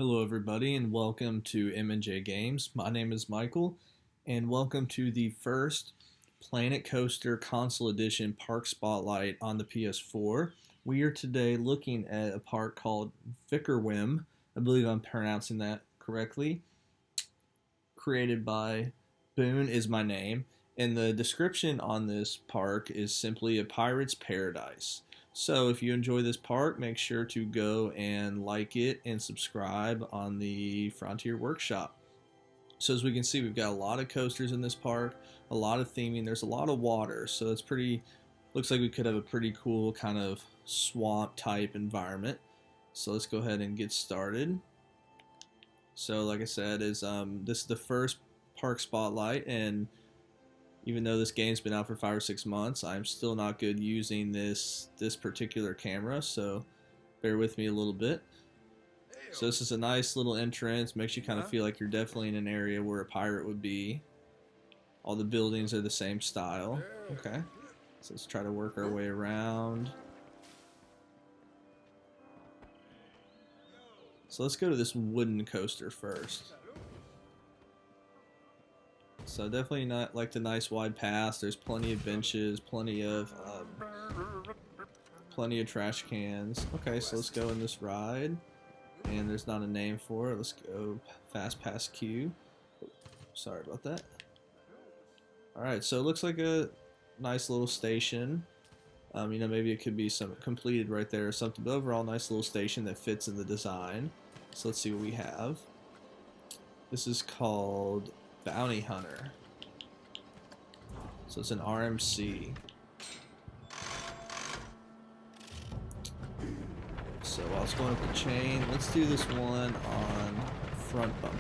Hello everybody and welcome to M&J Games. My name is Michael and welcome to the first Planet Coaster Console Edition Park Spotlight on the PS4. We are today looking at a park called VIKORWIM. I believe I'm pronouncing that correctly. Created by Boone is my name, and the description on this park is simply a pirate's paradise. So if you enjoy this park, make sure to go and like it and subscribe on the Frontier Workshop. So as we can see, we've got a lot of coasters in this park, a lot of theming, there's a lot of water, so it's pretty, looks like we could have a pretty cool kind of swamp type environment. So let's go ahead and get started. So like I said, this is the first park spotlight, and even though this game's been out for 5 or 6 months, I'm still not good using this particular camera, so bear with me a little bit. So this is a nice little entrance, makes you kind of feel like you're definitely in an area where a pirate would be. All the buildings are the same style. Okay, so let's try to work our way around. So let's go to this wooden coaster first. So definitely not like the nice wide paths. There's plenty of benches, plenty of trash cans. Okay, so let's go in this ride, and there's not a name for it. Let's go fast pass queue. Sorry about that. All right, so it looks like a nice little station. You know, maybe it could be some completed right there or something, but overall nice little station that fits in the design. So let's see what we have. This is called Bounty Hunter. So it's an RMC. So while it's going up the chain, let's do this one on front bumper.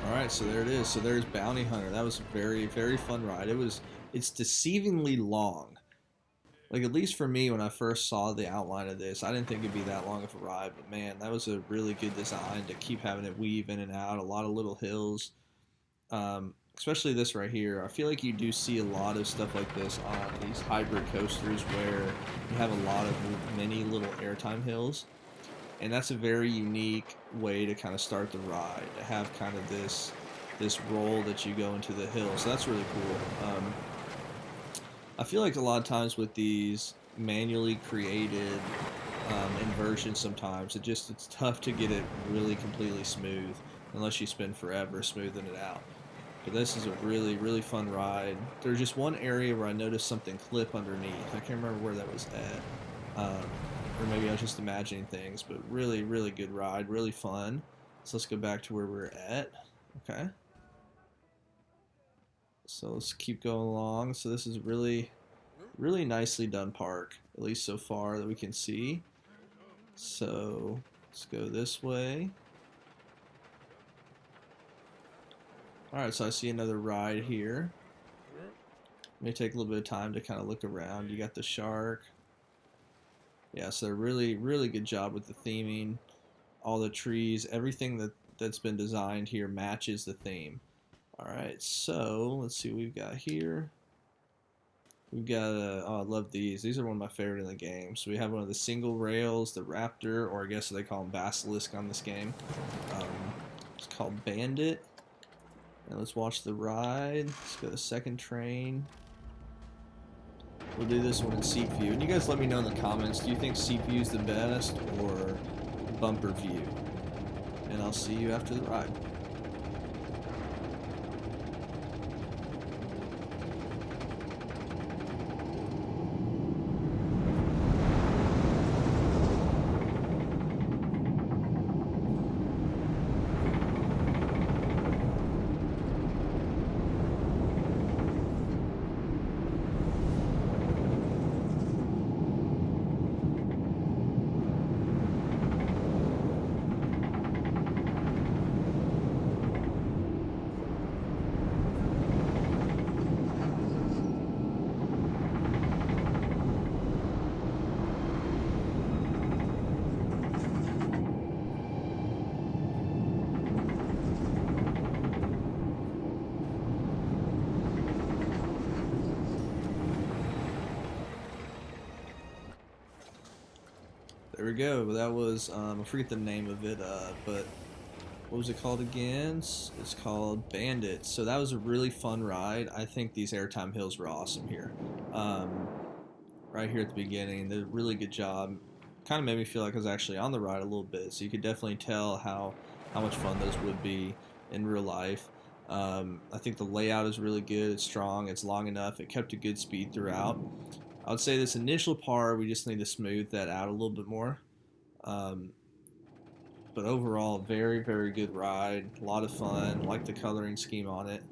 Alright, so there it is. So there's Bounty Hunter. That was a very, very fun ride. It's deceivingly long. Like, at least for me, when I first saw the outline of this, I didn't think it'd be that long of a ride, but man, that was a really good design to keep having it weave in and out. A lot of little hills. Especially this right here. I feel like you do see a lot of stuff like this on these hybrid coasters where you have a lot of many little airtime hills. And that's a very unique way to kind of start the ride, to have kind of this roll that you go into the hill. So that's really cool. I feel like a lot of times with these manually created inversions, sometimes it's tough to get it really completely smooth unless you spend forever smoothing it out. But this is a really, really fun ride. There's just one area where I noticed something clip underneath. I can't remember where that was at. Or maybe I was just imagining things, but really, really good ride, really fun. So let's go back to where we're at. Okay. So let's keep going along. So this is really, really nicely done park, at least so far that we can see. So let's go this way. Alright, so I see another ride here. May take a little bit of time to kind of look around. You got the shark. Yeah, so really, really good job with the theming. All the trees, everything that's been designed here matches the theme. Alright, so let's see what we've got here. We've got, oh, I love these. These are one of my favorite in the game. So we have one of the single rails, the Raptor, or I guess they call them Basilisk on this game. It's called Bandit. And let's watch the ride. Let's go to the second train. We'll do this one in seat view. And you guys let me know in the comments, do you think seat view is the best or bumper view? And I'll see you after the ride. There we go. That was, I forget the name of it, but what was it called again? It's called Bandit. So that was a really fun ride. I think these airtime hills were awesome here. Right here at the beginning, they did a really good job. Kind of made me feel like I was actually on the ride a little bit, so you could definitely tell how much fun those would be in real life. I think the layout is really good. It's strong. It's long enough. It kept a good speed throughout. I would say this initial part, we just need to smooth that out a little bit more. But overall, very, very good ride. A lot of fun. Like the coloring scheme on it.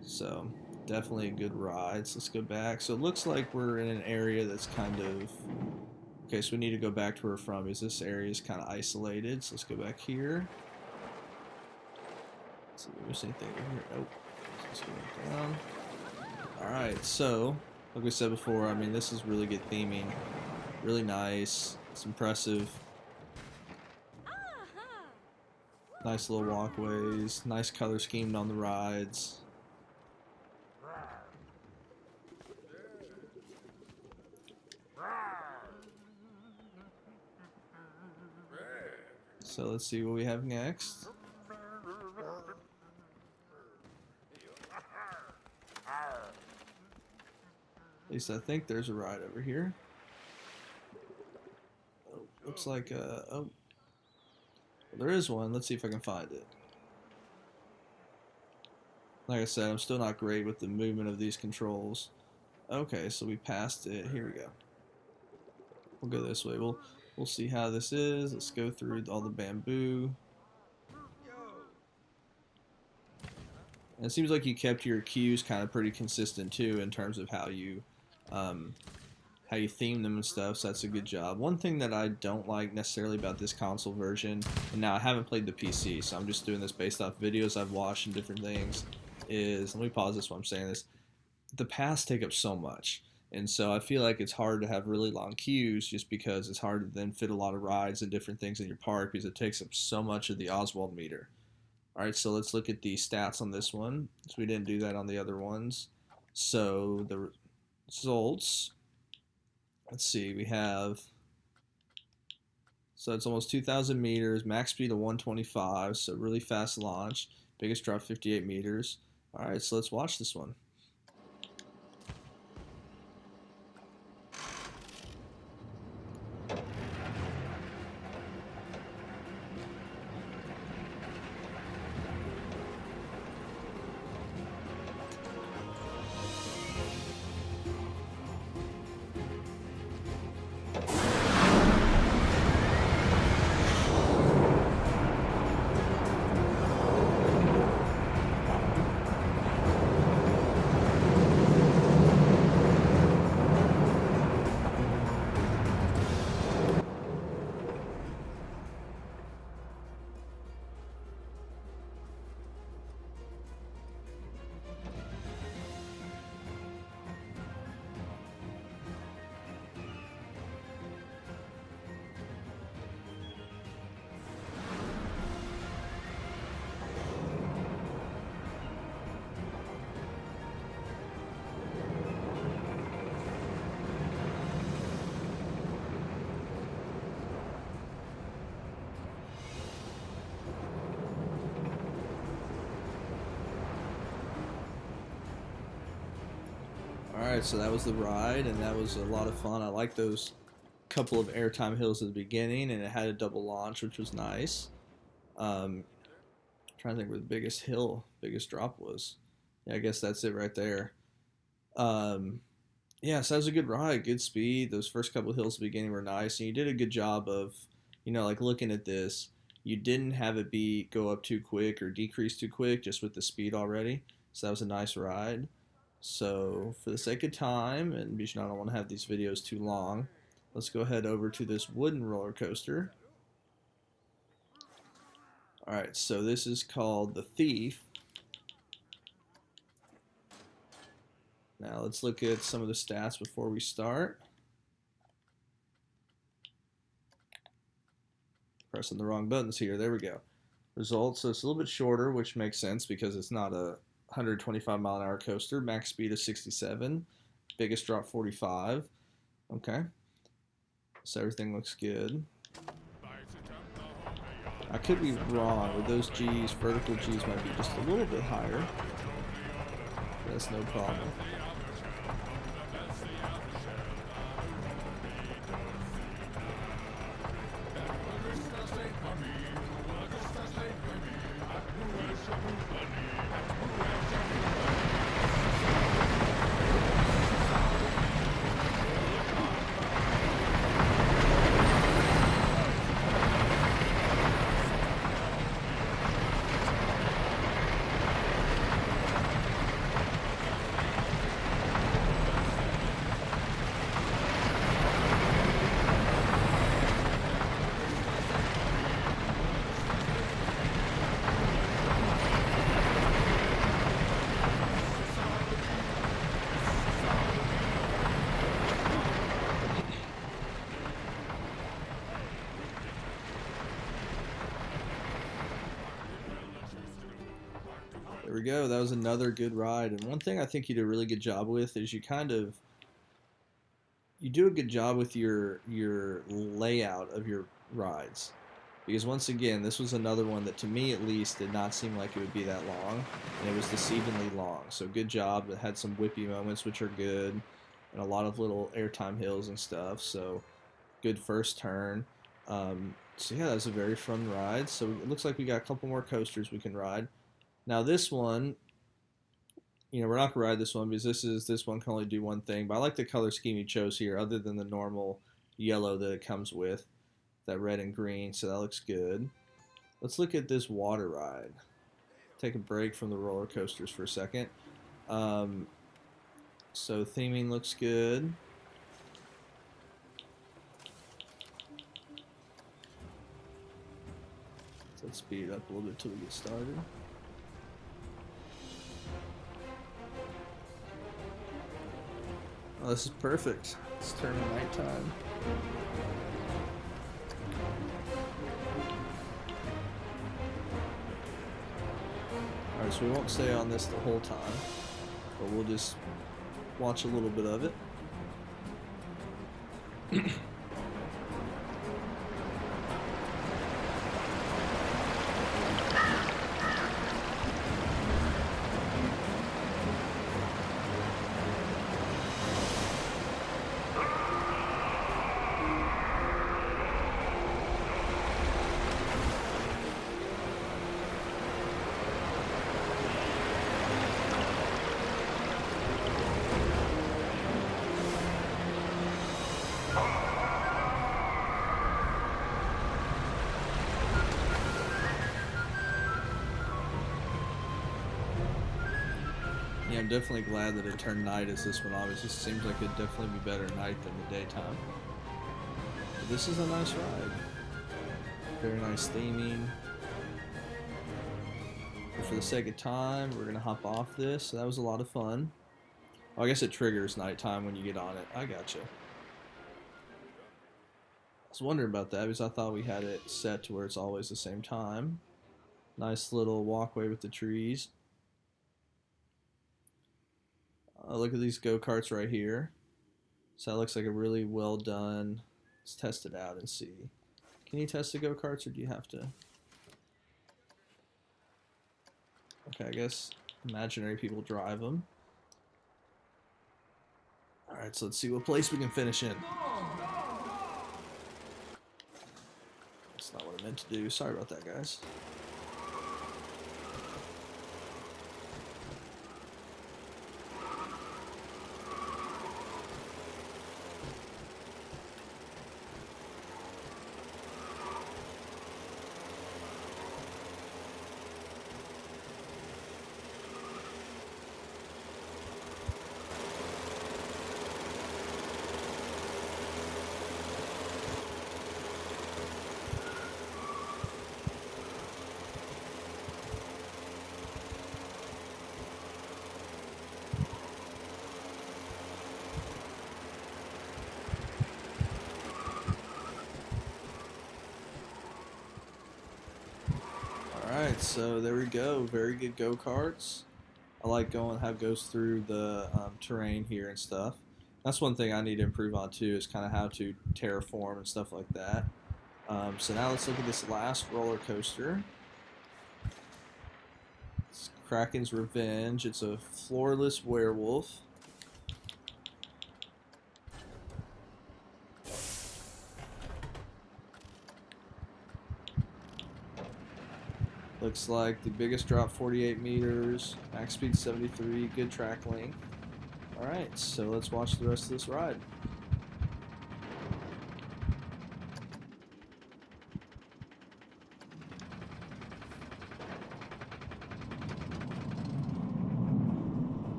So, definitely a good ride. So let's go back. So it looks like we're in an area that's kind of... Okay, so we need to go back to where we're from, because this area is kind of isolated. So let's go back here. Let's see if there's anything over here. Nope. So let's go back down. Alright, so... Like we said before, I mean, this is really good theming. Really nice. It's impressive. Nice little walkways. Nice color scheme on the rides. So let's see what we have next. At least I think there's a ride over here. Oh, looks like oh, well, there is one. Let's see if I can find it. Like I said, I'm still not great with the movement of these controls. Okay, so we passed it. Here we go. We'll go this way. We'll see how this is. Let's go through all the bamboo. And it seems like you kept your cues kind of pretty consistent too in terms of how you theme them and stuff, so that's a good job. One thing that I don't like necessarily about this console version, and now I haven't played the PC, so I'm just doing this based off videos I've watched and different things, is, let me pause this while I'm saying this, the paths take up so much. And so I feel like it's hard to have really long queues just because it's hard to then fit a lot of rides and different things in your park because it takes up so much of the Oswald meter. Alright, so let's look at the stats on this one, so we didn't do that on the other ones. So the results, let's see, we have, so it's almost 2,000 meters, max speed of 125, so really fast launch, biggest drop 58 meters. Alright, so let's watch this one. Alright, so that was the ride, and that was a lot of fun. I like those couple of airtime hills at the beginning, and it had a double launch, which was nice. Trying to think where the biggest drop was. Yeah, I guess that's it right there. Um, yeah, so that was a good ride, good speed. Those first couple of hills at the beginning were nice, and you did a good job of, like looking at this. You didn't have it go up too quick or decrease too quick, just with the speed already. So that was a nice ride. So for the sake of time, and because I don't want to have these videos too long, let's go ahead over to this wooden roller coaster. Alright, so this is called the Thief. Now let's look at some of the stats before we start. Pressing the wrong buttons here. There we go. Results. So it's a little bit shorter, which makes sense because it's not a 125-mile-an-hour coaster. Max speed is 67. Biggest drop 45. Okay. So everything looks good. I could be wrong. With those G's, vertical G's might be just a little bit higher. That's no problem. There we go. That was another good ride. And one thing I think you did a really good job with is you do a good job with your layout of your rides. Because once again, this was another one that to me at least did not seem like it would be that long. And it was deceivingly long. So good job. It had some whippy moments, which are good. And a lot of little airtime hills and stuff. So good first turn. So yeah, that was a very fun ride. So it looks like we got a couple more coasters we can ride. Now this one, we're not gonna ride this one because this one can only do one thing. But I like the color scheme you chose here, other than the normal yellow that it comes with, that red and green. So that looks good. Let's look at this water ride. Take a break from the roller coasters for a second. So theming looks good. So let's speed it up a little bit until we get started. Oh, this is perfect. It's turning nighttime. Alright, so we won't stay on this the whole time, but we'll just watch a little bit of it. Yeah, I'm definitely glad that it turned night as this one obviously seems like it'd definitely be better at night than the daytime. But this is a nice ride. Very nice theming. But for the sake of time, we're going to hop off this. So that was a lot of fun. Oh, I guess it triggers nighttime when you get on it. I gotcha. I was wondering about that because I thought we had it set to where it's always the same time. Nice little walkway with the trees. Look at these go-karts right here. So that looks like a really well done. Let's test it out and see. Can you test the go-karts or do you have to? Okay, I guess imaginary people drive them. Alright, so let's see what place we can finish in. That's not what I meant to do. Sorry about that, guys. Alright, so there we go. Very good go-karts. I like going how it goes through the terrain here and stuff. That's one thing I need to improve on too, is kind of how to terraform and stuff like that. So now let's look at this last roller coaster. It's Krakens Revenge. It's a floorless werewolf. Looks like the biggest drop 48 meters, max speed 73, good track length. Alright, so let's watch the rest of this ride.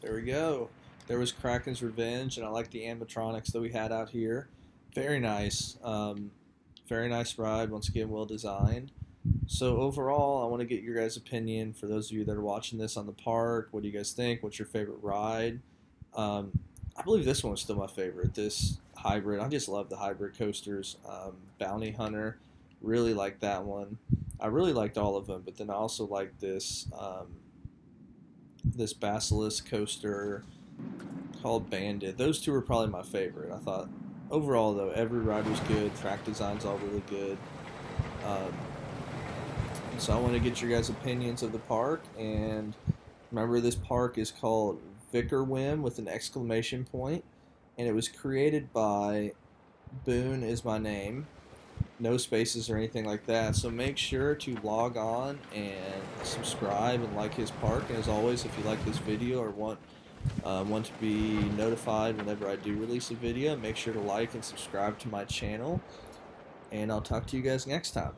There we go. There was Krakens Revenge, and I like the animatronics that we had out here. Very nice. Very nice ride. Once again, well designed. So overall, I want to get your guys' opinion for those of you that are watching this on the park. What do you guys think? What's your favorite ride? I believe this one was still my favorite. This hybrid. I just love the hybrid coasters. Bounty Hunter. Really like that one. I really liked all of them, but then I also like this this Basilisk coaster called Bandit. Those two were probably my favorite. I thought overall though every ride was good. Track design's all really good. So I want to get your guys' opinions of the park, and remember this park is called VIKORWIM with an exclamation point, and it was created by Boone is my name. No spaces or anything like that, so make sure to log on and subscribe and like his park. And as always, if you like this video or want to be notified whenever I do release a video, make sure to like and subscribe to my channel, and I'll talk to you guys next time.